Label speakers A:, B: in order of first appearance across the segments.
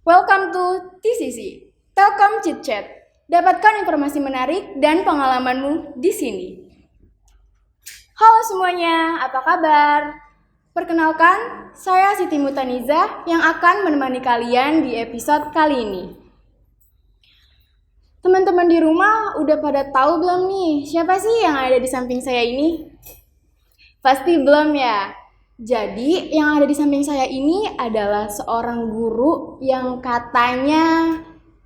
A: Welcome to TCC, Telkom Chit Chat. Dapatkan informasi menarik dan pengalamanmu di sini. Halo semuanya, apa kabar? Perkenalkan, saya Siti Mutaniza yang akan menemani kalian di episode kali ini. Teman-teman di rumah udah pada tahu belum nih, siapa sih yang ada di samping saya ini? Pasti belum ya? Jadi, yang ada di samping saya ini adalah seorang guru yang katanya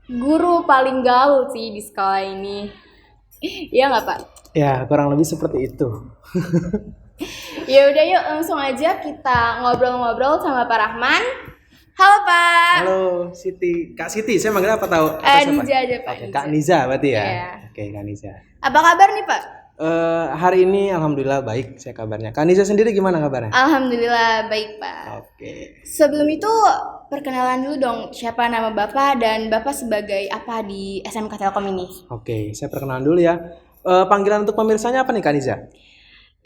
A: guru paling gaul sih di sekolah ini. Iya nggak, Pak?
B: Ya, kurang lebih seperti itu.
A: Ya udah yuk, langsung aja kita ngobrol-ngobrol sama Pak Rahman. Halo, Pak.
B: Halo, Siti. Kak Siti, saya manggil apa tahu? Siapa?
A: Niza aja, Pak.
B: Oke,
A: Niza.
B: Kak Niza berarti ya?
A: Iya.
B: Oke, Kak Niza.
A: Apa kabar nih, Pak?
B: Hari ini alhamdulillah baik saya kabarnya. Kak Niza sendiri gimana kabarnya?
A: Alhamdulillah baik, Pak.
B: Oke.
A: Sebelum itu, perkenalan dulu dong, siapa nama Bapak dan Bapak sebagai apa di SMK Telkom ini?
B: Oke, saya perkenalan dulu ya. Panggilan untuk pemirsanya apa nih Kak Niza?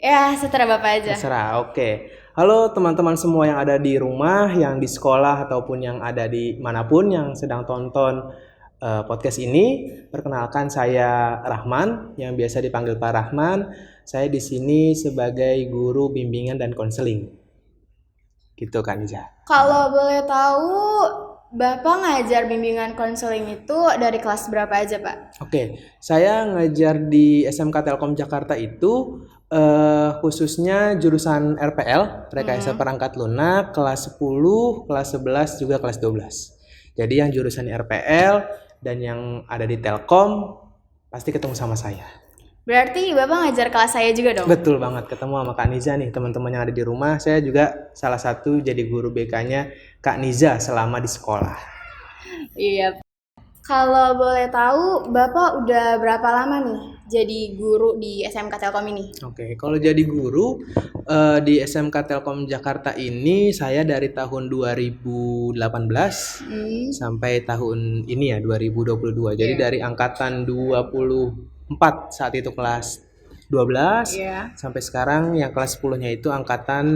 A: Ya, seterah Bapak aja.
B: Terserah, oke. Halo teman-teman semua yang ada di rumah, yang di sekolah, ataupun yang ada di manapun yang sedang tonton podcast ini. Perkenalkan saya Rahman, yang biasa dipanggil Pak Rahman. Saya di sini sebagai guru bimbingan dan konseling. Gitu Kak Niza.
A: Kalau boleh tahu, Bapak ngajar bimbingan konseling itu dari kelas berapa aja, Pak?
B: Oke, saya ngajar di SMK Telkom Jakarta itu khususnya jurusan RPL, Rekayasa Perangkat Lunak, kelas 10, kelas 11, juga kelas 12. Jadi yang jurusan RPL dan yang ada di Telkom pasti ketemu sama saya.
A: Berarti Bapak ngajar kelas saya juga dong?
B: Betul banget, ketemu sama Kak Niza nih, teman-teman yang ada di rumah. Saya juga salah satu jadi guru BK-nya Kak Niza selama di sekolah.
A: Iya. Kalau boleh tahu, Bapak udah berapa lama nih jadi guru di SMK Telkom ini?
B: Oke, kalau jadi guru di SMK Telkom Jakarta ini saya dari tahun 2018 sampai tahun ini ya 2022. Jadi dari angkatan 24 saat itu kelas 12 sampai sekarang yang kelas 10-nya itu angkatan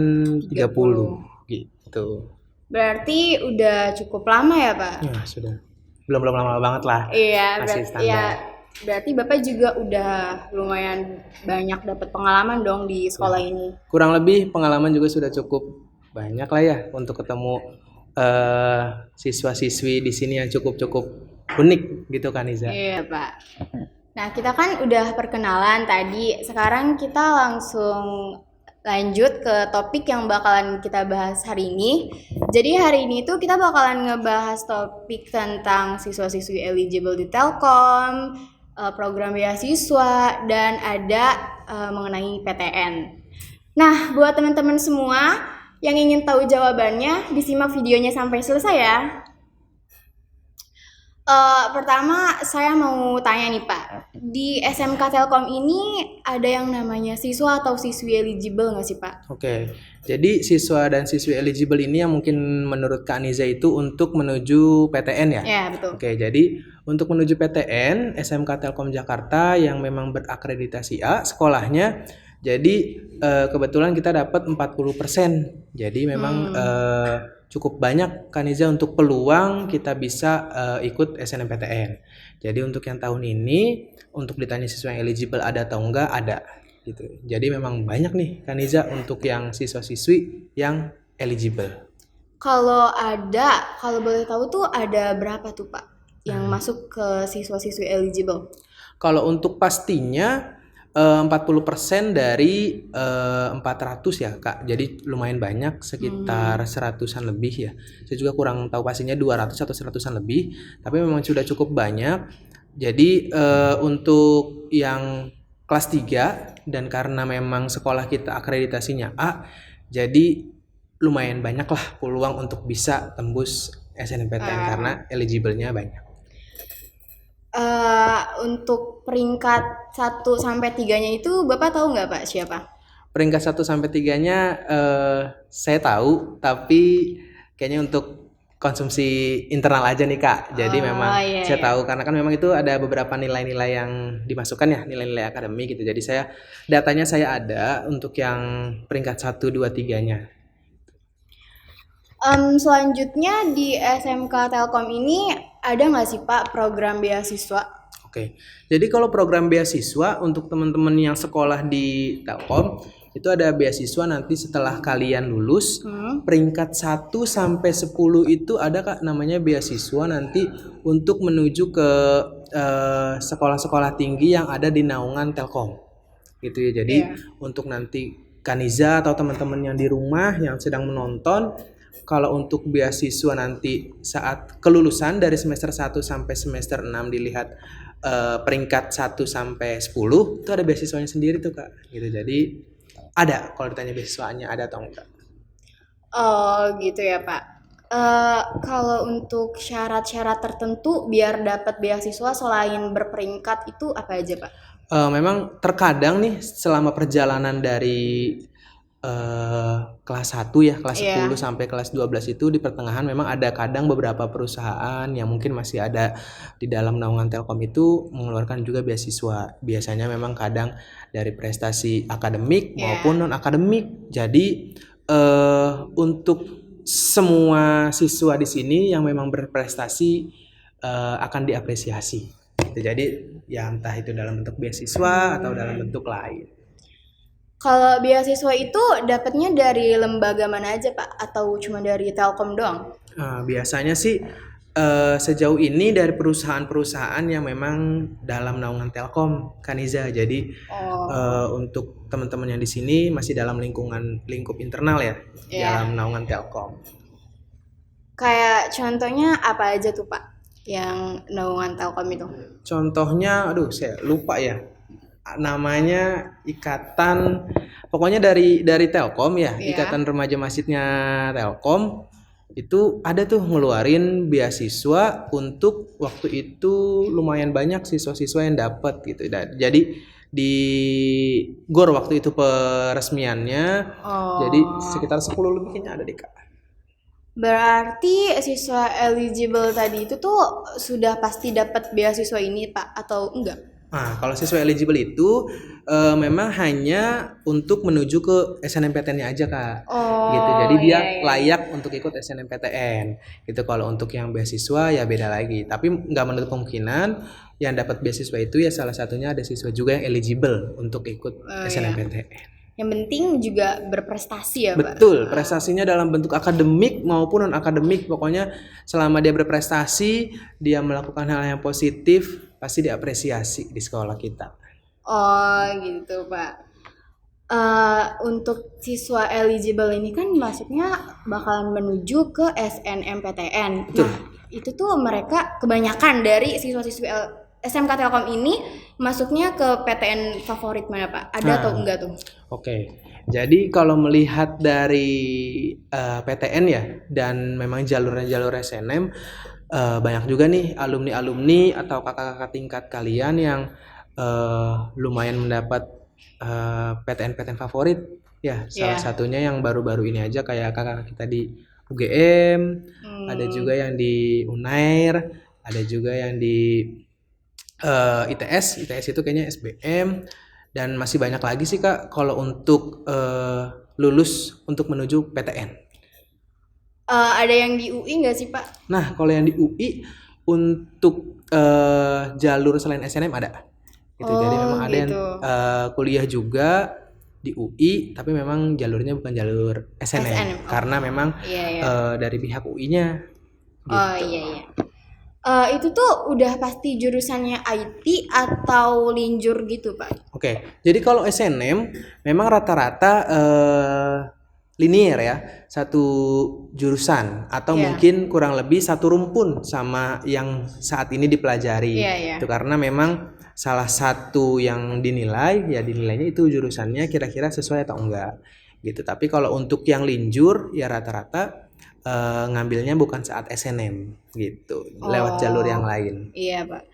B: 30 gitu.
A: Berarti udah cukup lama ya, Pak?
B: Ya, sudah. Belum lama banget lah.
A: Iya,
B: masih standar.
A: Berarti Bapak juga udah lumayan banyak dapat pengalaman dong di sekolah ini.
B: Kurang lebih pengalaman juga sudah cukup banyak lah ya untuk ketemu siswa-siswi di sini yang cukup unik gitu kan Iza.
A: Iya, Pak. Nah, kita kan udah perkenalan tadi. Sekarang kita langsung lanjut ke topik yang bakalan kita bahas hari ini. Jadi hari ini tuh kita bakalan ngebahas topik tentang siswa-siswi eligible di Telkom, program beasiswa, dan ada mengenai PTN. Nah, buat teman-teman semua yang ingin tahu jawabannya, disimak videonya sampai selesai ya. Pertama saya mau tanya nih Pak, di SMK Telkom ini ada yang namanya siswa atau siswi eligible nggak sih Pak?
B: Oke, jadi siswa dan siswi eligible ini yang mungkin menurut Kak Niza itu untuk menuju PTN ya?
A: Ya betul.
B: Oke, jadi untuk menuju PTN SMK Telkom Jakarta yang memang berakreditasi A sekolahnya, jadi kebetulan kita dapat 40%. Jadi memang cukup banyak Kak Niza untuk peluang kita bisa ikut SNMPTN. Jadi untuk yang tahun ini, untuk ditanya siswa yang eligible ada atau enggak, ada gitu. Jadi memang banyak nih Kak Niza untuk yang siswa-siswi yang eligible.
A: Kalau boleh tahu tuh ada berapa tuh Pak yang masuk ke siswa-siswi eligible?
B: Kalau untuk pastinya 40% dari 400 ya Kak. Jadi lumayan banyak, sekitar 100-an lebih ya. Saya juga kurang tahu pastinya 200 atau 100-an lebih, tapi memang sudah cukup banyak. Jadi untuk yang kelas 3 dan karena memang sekolah kita akreditasinya A, jadi lumayan banyak lah peluang untuk bisa tembus SNMPTN karena eligible-nya banyak.
A: Untuk peringkat 1 sampai 3-nya itu Bapak tahu nggak Pak siapa?
B: Peringkat 1 sampai 3-nya saya tahu, tapi kayaknya untuk konsumsi internal aja nih Kak. Jadi memang saya tahu karena kan memang itu ada beberapa nilai-nilai yang dimasukkan ya, nilai-nilai akademik gitu. Jadi datanya saya ada untuk yang peringkat 1, 2, 3-nya.
A: Selanjutnya di SMK Telkom ini ada nggak sih Pak program beasiswa?
B: Oke, jadi kalau program beasiswa untuk teman-teman yang sekolah di Telkom itu ada beasiswa nanti setelah kalian lulus peringkat 1 sampai 10 itu ada Kak namanya beasiswa nanti untuk menuju ke sekolah-sekolah tinggi yang ada di naungan Telkom gitu ya. Jadi untuk nanti Kaniza atau teman-teman yang di rumah yang sedang menonton, kalau untuk beasiswa nanti saat kelulusan dari semester 1 sampai semester 6 dilihat peringkat 1 sampai 10 itu ada beasiswanya sendiri tuh Kak gitu. Jadi ada, kalau ditanya beasiswanya ada atau enggak.
A: Oh gitu ya Pak. Kalau untuk syarat-syarat tertentu biar dapat beasiswa selain berperingkat itu apa aja Pak?
B: Memang terkadang nih selama perjalanan dari kelas 1 ya, kelas 10 sampai kelas 12 itu di pertengahan memang ada kadang beberapa perusahaan yang mungkin masih ada di dalam naungan Telkom itu mengeluarkan juga beasiswa. Biasanya memang kadang dari prestasi akademik maupun non akademik. Jadi untuk semua siswa di sini yang memang berprestasi akan diapresiasi. Jadi ya entah itu dalam bentuk beasiswa atau dalam bentuk lain.
A: Kalau beasiswa itu dapatnya dari lembaga mana aja Pak? Atau cuma dari Telkom doang?
B: Biasanya sih sejauh ini dari perusahaan-perusahaan yang memang dalam naungan Telkom, Kaniza. Jadi untuk teman-teman yang di sini masih dalam lingkup internal ya, dalam naungan Telkom.
A: Kayak contohnya apa aja tuh Pak yang naungan Telkom itu?
B: Contohnya, aduh saya lupa ya. Namanya ikatan, pokoknya dari Telkom ya, Ikatan Remaja Masjidnya Telkom itu ada tuh ngeluarin beasiswa untuk waktu itu lumayan banyak siswa-siswa yang dapat gitu. Jadi di GOR waktu itu peresmiannya, jadi sekitar 10 lebih kayaknya ada deh Kak.
A: Berarti siswa eligible tadi itu tuh sudah pasti dapat beasiswa ini Pak atau enggak?
B: Nah, kalau siswa eligible itu memang hanya untuk menuju ke SNMPTN-nya aja Kak. Gitu. Jadi dia layak untuk ikut SNMPTN. Gitu. Kalau untuk yang beasiswa ya beda lagi. Tapi nggak menutup kemungkinan yang dapat beasiswa itu ya salah satunya ada siswa juga yang eligible untuk ikut SNMPTN.
A: Yang penting juga berprestasi ya Pak?
B: Betul, prestasinya dalam bentuk akademik maupun non-akademik. Pokoknya selama dia berprestasi, dia melakukan hal yang positif, pasti diapresiasi di sekolah kita.
A: Oh gitu Pak. Untuk siswa eligible ini kan maksudnya bakalan menuju ke SNMPTN.
B: Betul.
A: Nah itu tuh mereka kebanyakan dari siswa-siswi SMK Telkom ini masuknya ke PTN favorit mana Pak? Ada atau enggak tuh?
B: Oke, jadi kalau melihat dari PTN ya dan memang jalur SNM banyak juga nih alumni-alumni atau kakak-kakak tingkat kalian yang lumayan mendapat PTN favorit ya. Salah satunya yang baru-baru ini aja kayak kakak kita di UGM, ada juga yang di Unair, ada juga yang di ITS itu kayaknya SBM, dan masih banyak lagi sih Kak kalau untuk lulus untuk menuju PTN.
A: Ada yang di UI nggak sih Pak?
B: Nah kalau yang di UI untuk jalur selain SNM ada gitu. Jadi memang ada yang kuliah juga di UI tapi memang jalurnya bukan jalur SNM. Karena memang dari pihak UI-nya gitu.
A: Itu tuh udah pasti jurusannya IT atau linjur gitu Pak?
B: Oke, jadi kalau SNM memang rata-rata linear ya, satu jurusan atau mungkin kurang lebih satu rumpun sama yang saat ini dipelajari. Itu karena memang salah satu yang dinilainya itu jurusannya kira-kira sesuai atau enggak gitu. Tapi kalau untuk yang linjur ya rata-rata ngambilnya bukan saat SNM gitu, lewat jalur yang lain.
A: Iya Pak.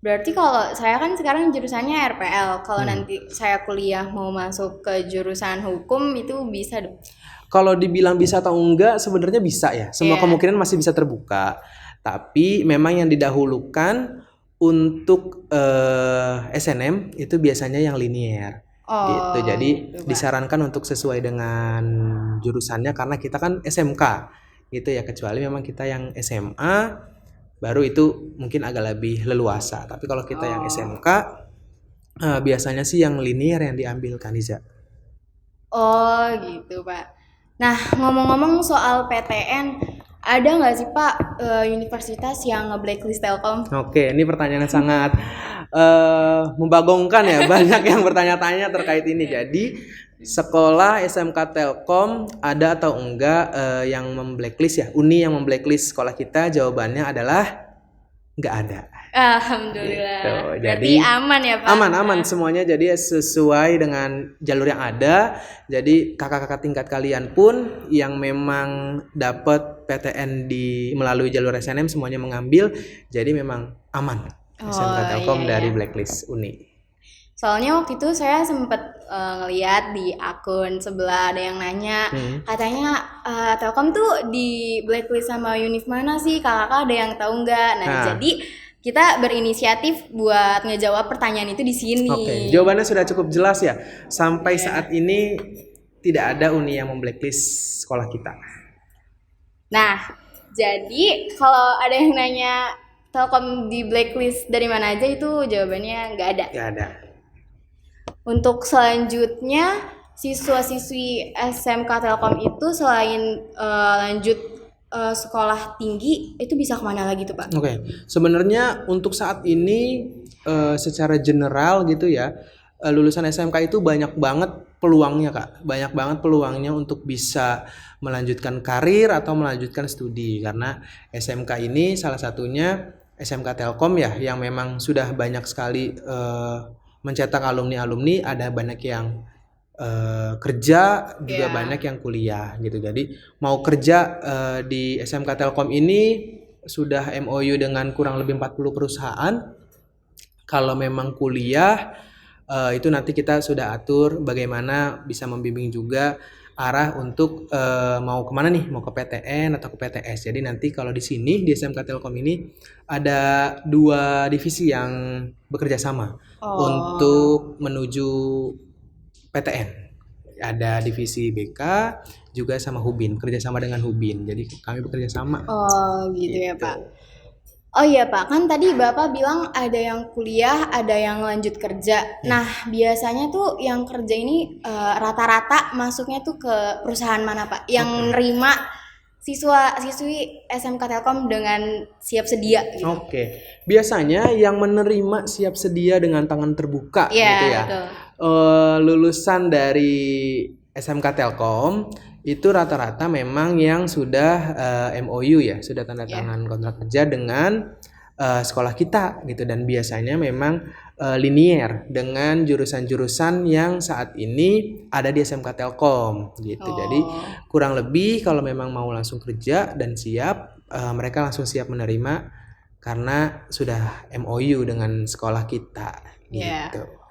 A: Berarti kalau saya kan sekarang jurusannya RPL, kalau nanti saya kuliah mau masuk ke jurusan hukum itu bisa dong?
B: Kalau dibilang bisa atau enggak sebenarnya bisa ya, semua kemungkinan masih bisa terbuka. Tapi memang yang didahulukan untuk SNM itu biasanya yang linear. Gitu. Jadi disarankan untuk sesuai dengan jurusannya karena kita kan SMK gitu ya, kecuali memang kita yang SMA baru itu mungkin agak lebih leluasa. Tapi kalau kita yang SMK biasanya sih yang linear yang diambil kan Iza.
A: Oh gitu Pak. Nah ngomong-ngomong soal PTN, ada nggak sih Pak universitas yang nge-blacklist Telkom?
B: Oke, ini pertanyaan yang sangat membagongkan ya. Banyak yang bertanya-tanya terkait ini. Jadi sekolah SMK Telkom ada atau enggak yang memblacklist ya? Uni yang memblacklist sekolah kita? Jawabannya adalah nggak ada.
A: Alhamdulillah.
B: Gitu.
A: Berarti
B: Jadi
A: aman ya Pak?
B: aman semuanya, jadi sesuai dengan jalur yang ada. Jadi kakak-kakak tingkat kalian pun yang memang dapat PTN melalui jalur SNM semuanya mengambil, jadi memang aman SMK Telkom dari blacklist Uni.
A: Soalnya waktu itu saya sempat ngeliat di akun sebelah ada yang nanya, katanya Telkom tuh di blacklist sama univ mana sih, kakak ada yang tahu nggak? Nah jadi kita berinisiatif buat ngejawab pertanyaan itu di sini.
B: Oke, jawabannya sudah cukup jelas ya. Sampai saat ini tidak ada uni yang memblacklist sekolah kita.
A: Nah, jadi kalau ada yang nanya Telkom di blacklist dari mana aja, itu jawabannya nggak ada.
B: Nggak ada.
A: Untuk selanjutnya, siswa-siswi SMK Telkom itu selain lanjut sekolah tinggi itu bisa kemana lagi tuh Pak?
B: Oke, sebenarnya untuk saat ini secara general gitu ya, lulusan SMK itu banyak banget peluangnya Kak, banyak banget peluangnya untuk bisa melanjutkan karir atau melanjutkan studi, karena SMK ini salah satunya SMK Telkom ya, yang memang sudah banyak sekali mencetak alumni-alumni, ada banyak yang kerja juga banyak yang kuliah gitu. Jadi mau kerja di SMK Telkom ini sudah MOU dengan kurang lebih 40 perusahaan. Kalau memang kuliah itu nanti kita sudah atur bagaimana bisa membimbing juga arah untuk mau kemana nih, mau ke PTN atau ke PTS. Jadi nanti kalau di sini di SMK Telkom ini ada 2 divisi yang bekerja sama untuk menuju PTN. Ada divisi BK juga sama Hubin, kerjasama dengan Hubin. Jadi kami bekerja sama.
A: Oh gitu ya Pak. Oh iya Pak, kan tadi Bapak bilang ada yang kuliah, ada yang lanjut kerja. Nah biasanya tuh yang kerja ini rata-rata masuknya tuh ke perusahaan mana Pak? Yang nerima siswa-siswi SMK Telkom dengan siap sedia gitu.
B: Oke. Biasanya yang menerima siap sedia dengan tangan terbuka gitu ya.
A: Betul.
B: Lulusan dari SMK Telkom itu rata-rata memang yang sudah MOU ya, sudah tanda tangan kontrak kerja dengan sekolah kita gitu, dan biasanya memang linier dengan jurusan-jurusan yang saat ini ada di SMK Telkom gitu. Jadi kurang lebih kalau memang mau langsung kerja dan siap, mereka langsung siap menerima karena sudah MOU dengan sekolah kita gitu.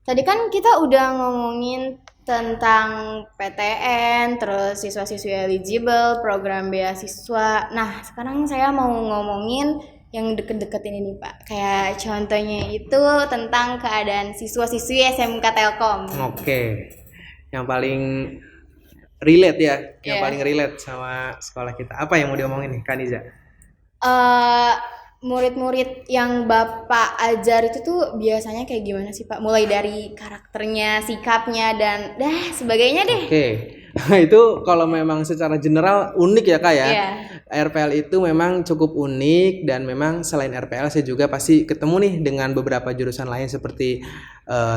A: Tadi kan kita udah ngomongin tentang PTN, terus siswa-siswi eligible, program beasiswa. Nah, sekarang saya mau ngomongin yang deket-deket ini nih Pak. Kayak contohnya itu tentang keadaan siswa-siswi SMK Telkom.
B: Oke. Yang paling relate ya, yang paling relate sama sekolah kita. Apa yang mau diomongin nih, Kaniza?
A: Murid-murid yang Bapak ajar itu tuh biasanya kayak gimana sih Pak? Mulai dari karakternya, sikapnya, dan sebagainya deh.
B: Oke. Itu kalau memang secara general unik ya Kak ya. RPL itu memang cukup unik, dan memang selain RPL saya juga pasti ketemu nih dengan beberapa jurusan lain seperti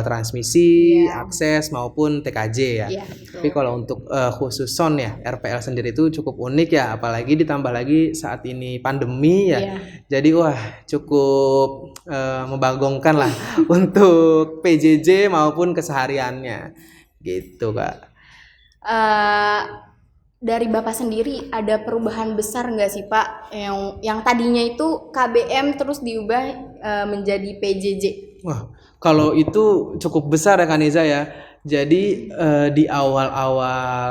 B: transmisi, akses maupun TKJ ya. Tapi kalau untuk khusus SON ya, RPL sendiri itu cukup unik ya, apalagi ditambah lagi saat ini pandemi ya. Jadi cukup membagongkan lah untuk PJJ maupun kesehariannya gitu Kak.
A: Dari Bapak sendiri ada perubahan besar nggak sih Pak, yang tadinya itu KBM terus diubah menjadi PJJ?
B: Wah, kalau itu cukup besar ya Kaniza ya. Jadi di awal-awal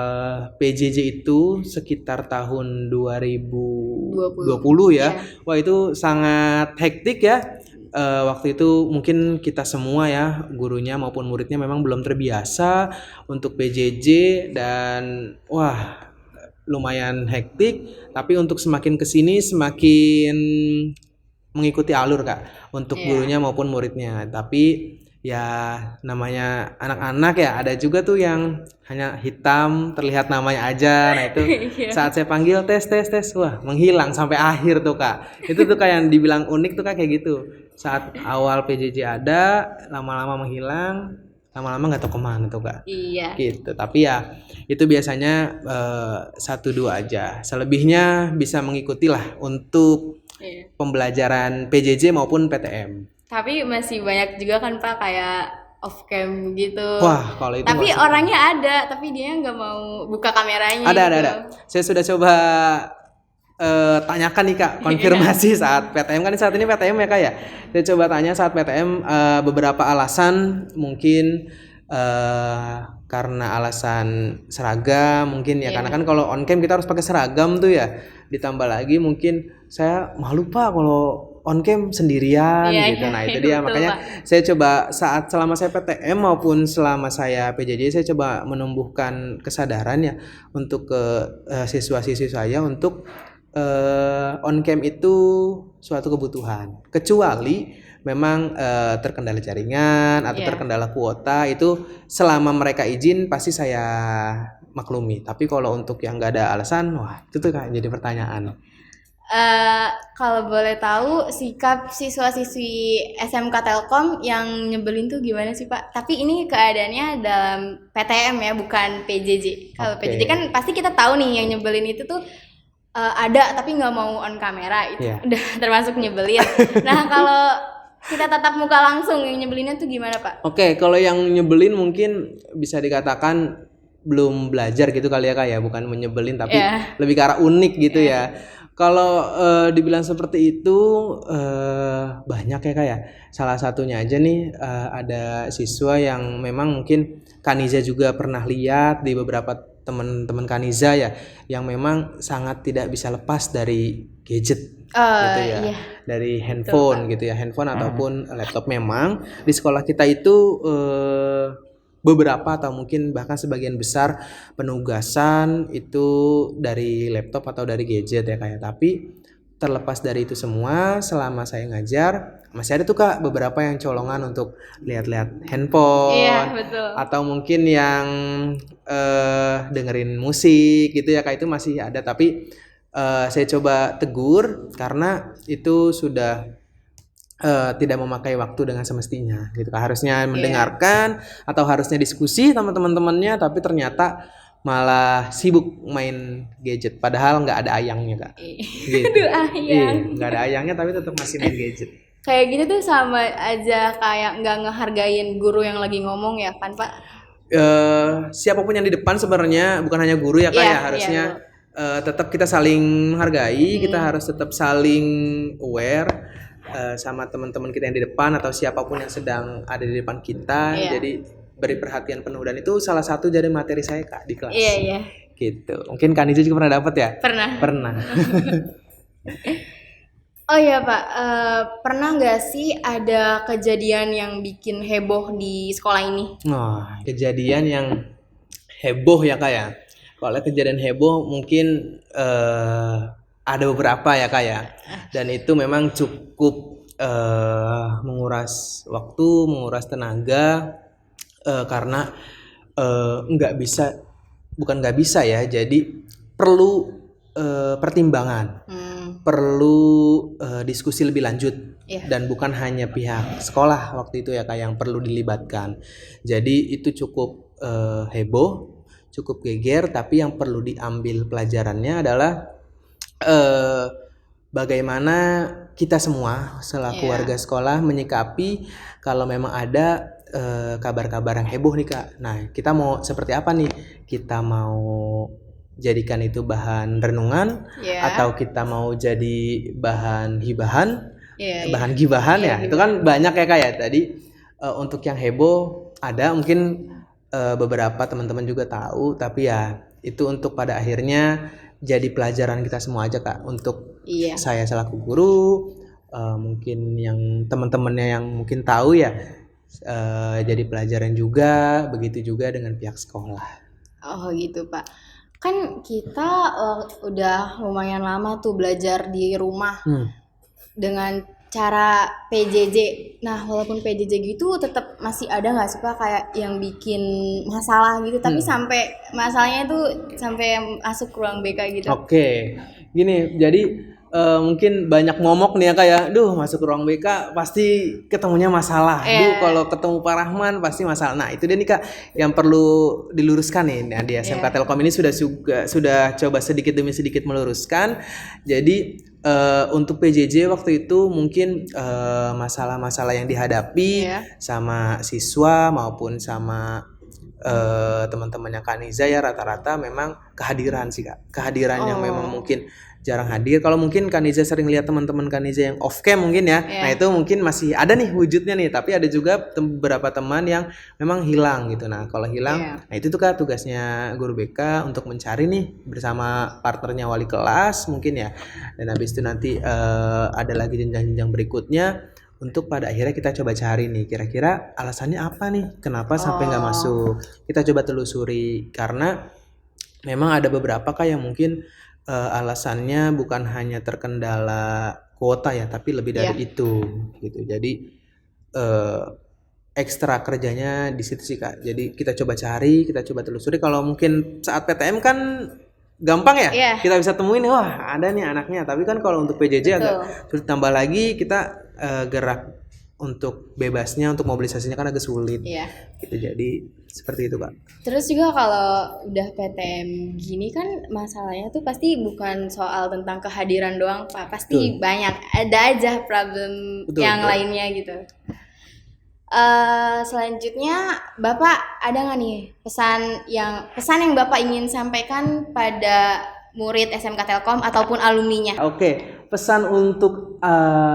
B: PJJ itu sekitar tahun 2020 ya. Wah, itu sangat hektik ya. Waktu itu mungkin kita semua ya, gurunya maupun muridnya memang belum terbiasa untuk PJJ, dan lumayan hektik, tapi untuk semakin kesini semakin mengikuti alur Kak, untuk
A: Iya.
B: gurunya maupun muridnya. Tapi ya namanya anak-anak ya, ada juga tuh yang hanya hitam terlihat namanya aja. Nah itu
A: Iya.
B: saat saya panggil tes tes tes, wah menghilang sampai akhir tuh Kak. Itu tuh kayak yang dibilang unik tuh Kak, kayak gitu. Saat awal PJJ ada, lama-lama menghilang, lama-lama nggak tahu kemana tuh Kak.
A: Iya.
B: Gitu. Tapi ya itu biasanya 1-2 aja. Selebihnya bisa mengikuti lah untuk
A: Iya.
B: pembelajaran PJJ maupun PTM.
A: Tapi masih banyak juga kan Pak kayak off cam gitu.
B: Wah, kalau itu
A: Tapi
B: masuk.
A: orangnya ada, tapi dia nggak mau buka kameranya
B: Ada,
A: gitu.
B: ada. Saya sudah coba tanyakan nih Kak, konfirmasi saat PTM, kan saat ini PTM ya Kak ya. Saya coba tanya saat PTM beberapa alasan, mungkin karena alasan seragam mungkin ya,
A: Iya.
B: karena kan kalau on cam kita harus pakai seragam tuh ya. Ditambah lagi mungkin saya malu Pak kalau on cam sendirian
A: Iya,
B: gitu.
A: iya,
B: Nah, itu
A: betul,
B: dia makanya
A: Pak.
B: saya coba saat selama saya PTM maupun selama saya PJJ, saya coba menumbuhkan kesadaran ya untuk ke siswa-siswi saya untuk on cam itu suatu kebutuhan. Kecuali memang terkendala jaringan atau
A: Iya.
B: terkendala kuota, itu selama mereka izin pasti saya maklumi. Tapi kalau untuk yang nggak ada alasan, wah itu tuh Kak jadi pertanyaan.
A: Kalau boleh tahu sikap siswa-siswi SMK Telkom yang nyebelin tuh gimana sih Pak? Tapi ini keadaannya dalam PTM ya, bukan PJJ. Kalau
B: Oke.
A: PJJ kan pasti kita tahu nih yang nyebelin itu tuh ada tapi nggak mau on kamera, itu
B: Iya.
A: udah termasuk nyebelin. Nah kalau kita tatap muka langsung, yang nyebelinnya tuh gimana Pak?
B: Oke, kalau yang nyebelin mungkin bisa dikatakan belum belajar gitu kali ya Kak ya, bukan menyebelin tapi
A: Iya.
B: lebih ke arah unik gitu ya. Kalau dibilang seperti itu banyak ya Kak ya. Salah satunya aja nih ada siswa yang memang mungkin Kaniza juga pernah lihat di beberapa teman-teman Kaniza ya, yang memang sangat tidak bisa lepas dari gadget gitu ya,
A: Iya.
B: dari handphone gitu ya, handphone ataupun laptop. Memang di sekolah kita itu beberapa atau mungkin bahkan sebagian besar penugasan itu dari laptop atau dari gadget ya Kak ya. Tapi terlepas dari itu semua, selama saya ngajar masih ada tuh Kak beberapa yang colongan untuk lihat-lihat handphone.
A: Iya, betul.
B: Atau mungkin yang dengerin musik gitu ya Kak, itu masih ada. Tapi saya coba tegur karena itu sudah tidak memakai waktu dengan semestinya gitu Kak. Harusnya mendengarkan atau harusnya diskusi sama teman-temannya, tapi ternyata malah sibuk main gadget padahal nggak ada ayangnya Kak. Gitu.
A: Aduh, ayang.
B: Nggak ada ayangnya tapi tetap masih main gadget.
A: Kayak gitu tuh sama aja kayak nggak ngehargain guru yang lagi ngomong ya kan Pak?
B: Siapapun yang di depan sebenarnya, bukan hanya guru ya Kak
A: Iya,
B: ya, harusnya tetap kita saling menghargai, kita harus tetap saling aware sama teman-teman kita yang di depan atau siapapun yang sedang ada di depan kita.
A: Iya.
B: Jadi beri perhatian penuh, dan itu salah satu dari materi saya Kak di kelas.
A: Iya, iya.
B: Gitu. Mungkin Kak Niza juga pernah dapat ya?
A: Pernah.
B: Pernah.
A: Oh iya Pak, pernah nggak sih ada kejadian yang bikin heboh di sekolah ini?
B: Nah, kejadian yang heboh ya Kak ya. Kalau kejadian heboh mungkin ada beberapa ya Kak ya. Dan itu memang cukup menguras waktu, menguras tenaga, karena nggak bisa, bukan nggak bisa ya. Jadi perlu pertimbangan, perlu diskusi lebih lanjut.
A: Iya.
B: Dan bukan hanya pihak sekolah waktu itu ya Kak yang perlu dilibatkan. Jadi itu cukup heboh, cukup geger, tapi yang perlu diambil pelajarannya adalah bagaimana kita semua selaku warga sekolah menyikapi kalau memang ada kabar-kabar yang heboh nih Kak. Nah, kita mau seperti apa nih? Kita mau jadikan itu bahan renungan, atau kita mau jadi bahan hibahan, bahan gibahan ya. Itu kan banyak ya Kak ya. Tadi untuk yang heboh ada mungkin beberapa teman-teman juga tahu, tapi ya itu untuk pada akhirnya jadi pelajaran kita semua aja Kak. Untuk saya selaku guru, mungkin yang teman-temannya yang mungkin tahu ya, jadi pelajaran juga. Begitu juga dengan pihak sekolah.
A: Oh gitu Pak. Kan kita udah lumayan lama tuh belajar di rumah dengan cara PJJ. Nah, walaupun PJJ gitu tetap masih ada nggak sih Pak kayak yang bikin masalah gitu, tapi sampai masalahnya itu sampai masuk ruang BK gitu.
B: Oke, gini, jadi mungkin banyak momok nih ya kayak, duh masuk ruang BK pasti ketemunya masalah. Duh kalau ketemu Pak Rahman pasti masalah. Nah itu dia nih Kak yang perlu diluruskan nih. Nah di SMK Telkom ini sudah coba sedikit demi sedikit meluruskan. Jadi untuk PJJ waktu itu mungkin masalah-masalah yang dihadapi sama siswa maupun sama teman-temannya Kak Niza ya rata-rata memang kehadiran sih Kak. Kehadiran yang memang mungkin jarang hadir. Kalau mungkin Kak Niza sering lihat teman-teman Kak Niza yang off cam mungkin ya. Nah itu mungkin masih ada nih wujudnya nih. Tapi ada juga beberapa teman yang memang hilang gitu. Nah kalau hilang, nah itu tuh Kak tugasnya guru BK untuk mencari nih bersama partnernya wali kelas mungkin ya. Dan habis itu nanti ada lagi jenjang-jenjang berikutnya. Untuk pada akhirnya kita coba cari nih kira-kira alasannya apa nih kenapa sampai nggak masuk, kita coba telusuri karena memang ada beberapa Kak yang mungkin alasannya bukan hanya terkendala kuota ya tapi lebih dari itu gitu. Jadi ekstra kerjanya di situ sih Kak. Jadi kita coba cari, kita coba telusuri. Kalau mungkin saat PTM kan gampang ya, kita bisa temuin wah ada nih anaknya. Tapi kan kalau untuk PJJ agak sulit, tambah lagi kita gerak untuk bebasnya untuk mobilisasinya kan agak sulit. Gitu. Jadi seperti itu Kak.
A: Terus juga kalau udah PTM gini kan masalahnya tuh pasti bukan soal tentang kehadiran doang Pak. Pasti banyak ada aja problem yang lainnya gitu. Selanjutnya Bapak ada nggak nih pesan yang Bapak ingin sampaikan pada murid SMK Telkom ataupun alumninya?
B: Oke, pesan untuk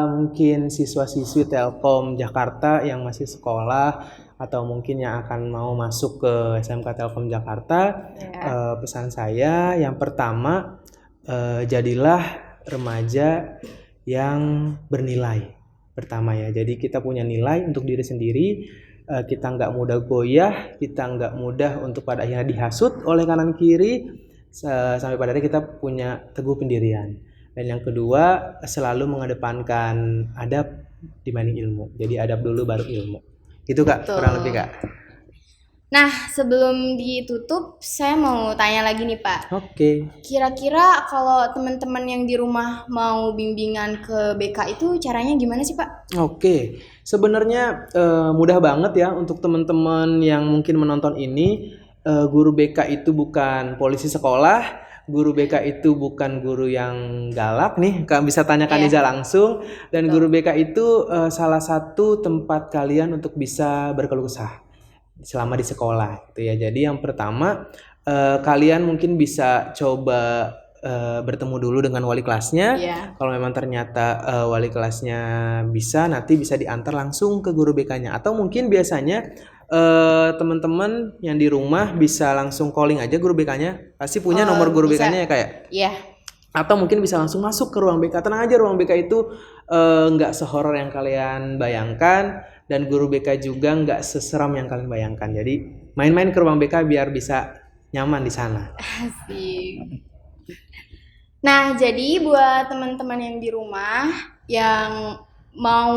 B: mungkin siswa-siswi Telkom Jakarta yang masih sekolah atau mungkin yang akan mau masuk ke SMK Telkom Jakarta, pesan saya yang pertama jadilah remaja yang bernilai. Pertama ya, jadi kita punya nilai untuk diri sendiri, kita nggak mudah goyah, kita nggak mudah untuk pada akhirnya dihasut oleh kanan kiri, sampai pada akhirnya kita punya teguh pendirian. Dan yang kedua, selalu mengedepankan adab dibanding ilmu. Jadi adab dulu baru ilmu. Itu Kak, kurang lebih Kak.
A: Nah, sebelum ditutup, saya mau tanya lagi nih Pak.
B: Oke.
A: Kira-kira kalau teman-teman yang di rumah mau bimbingan ke BK itu caranya gimana sih Pak?
B: Oke, sebenarnya mudah banget ya untuk teman-teman yang mungkin menonton ini. Guru BK itu bukan polisi sekolah, guru BK itu bukan guru yang galak nih, kalian bisa tanya Kak Niza langsung. Dan guru BK itu salah satu tempat kalian untuk bisa berkeluh kesah selama di sekolah gitu ya. Jadi yang pertama kalian mungkin bisa coba bertemu dulu dengan wali kelasnya. Kalau memang ternyata wali kelasnya bisa, nanti bisa diantar langsung ke guru BK-nya. Atau mungkin biasanya teman-teman yang di rumah bisa langsung calling aja guru BK-nya. Pasti punya nomor guru BK-nya ya kayak. Atau mungkin bisa langsung masuk ke ruang BK. Tenang aja, ruang BK itu nggak sehoror yang kalian bayangkan. Dan guru BK juga nggak seseram yang kalian bayangkan. Jadi main-main ke ruang BK biar bisa nyaman di sana.
A: Asik. Nah, jadi buat teman-teman yang di rumah yang mau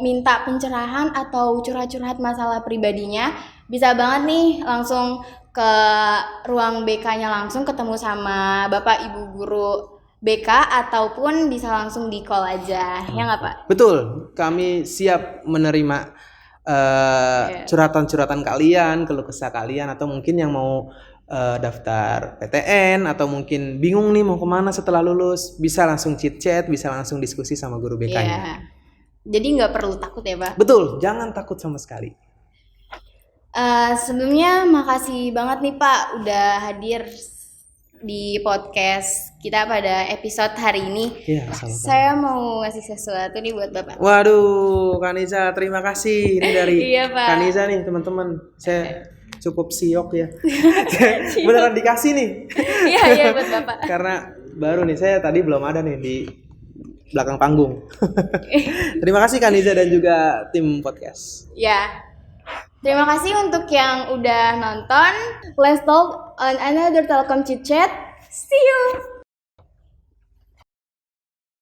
A: minta pencerahan atau curhat-curhat masalah pribadinya, bisa banget nih langsung ke ruang BK-nya langsung ketemu sama Bapak Ibu Guru BK ataupun bisa langsung di call aja. Ya nggak Pak?
B: Betul, kami siap menerima curhatan-curhatan kalian, keluh kesah kalian, atau mungkin yang mau daftar PTN atau mungkin bingung nih mau kemana setelah lulus, bisa langsung chit chat, bisa langsung diskusi sama guru BK-nya.
A: Jadi nggak perlu takut ya Pak?
B: Betul, jangan takut sama sekali.
A: Sebelumnya makasih banget nih Pak udah hadir di podcast kita pada episode hari ini.
B: Sama-sama.
A: Saya mau ngasih sesuatu nih buat Bapak.
B: Waduh, Kak Niza, terima kasih. Ini dari
A: Kak
B: Niza nih, teman-teman. Saya cukup siok ya. Beneran dikasih nih.
A: Iya buat Bapak.
B: Karena baru nih, saya tadi belum ada nih di belakang panggung. Terima kasih Kak Niza dan juga tim podcast.
A: Terima kasih untuk yang udah nonton. Let's talk on another Telkom Chit Chat. See you.